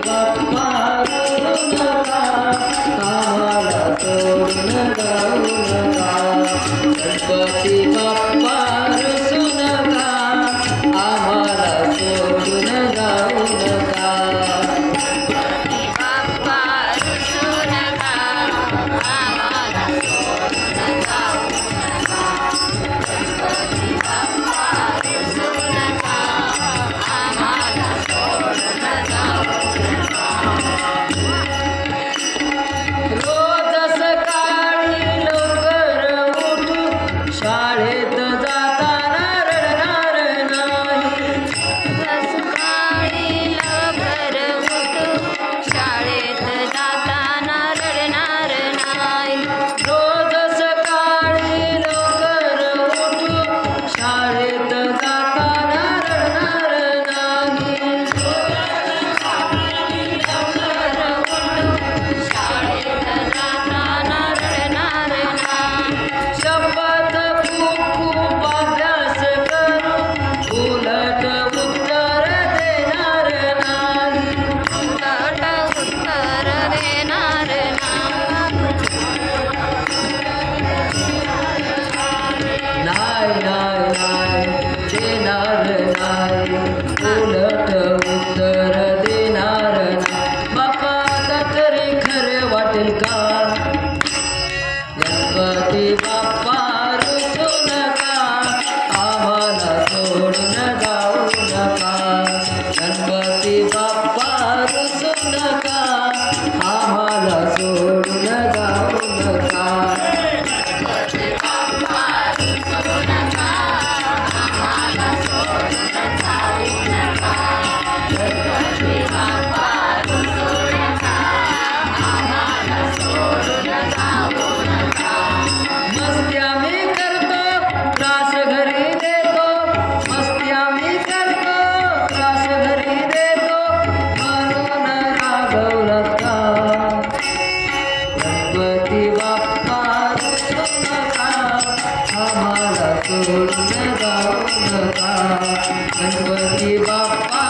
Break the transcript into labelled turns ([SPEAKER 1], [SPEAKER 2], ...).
[SPEAKER 1] बाप्पा रडू नका, आम्हाला सोडून जाऊ नका. गणपती बाप्पा रडू नका, आम्हाला सोडून जाऊ नका.
[SPEAKER 2] बाप्पा रडू नका, आम्हाला सोडून जाऊ नका. गणपती बाप्पा रडू नका, आम्हाला सोडून जाऊ नका.
[SPEAKER 1] रोज सकाळी लवकर उठून शाळेत जाताना रडणार नाही.
[SPEAKER 2] सकाळी लवकर उठून शाळेत जाताना रडणार नाही.
[SPEAKER 1] रोज सकाळी लवकर उठून शाळेत जाताना रडणार नाही.
[SPEAKER 2] लवकर उठून शाळेत जाताना रडणार नाही.
[SPEAKER 1] शपथ खूप खूप अभ्यास करून उलट उत्तर देणार नाही.
[SPEAKER 2] उलट उत्तर देणार
[SPEAKER 1] नाही नाही नाही देणार नाही, उलट उत्तर देणार नाही. बाप्पा आता तरी खरं वाटेल का? गणपती बाप्पा रडू नका, आम्हाला सोडून जाऊ नका. गणपती बाप्पा रडू नका, आम्हाला सोडून जाऊ नका. मस्त्या मी करतो, त्रास घरी देतो. मस्त्या मी करतो, त्रास घरी देतो, म्हणून रागवलं का? गणपती बाप्पा रडू नका, आम्हाला सोडून जाऊ नका. गणपती बाप्पा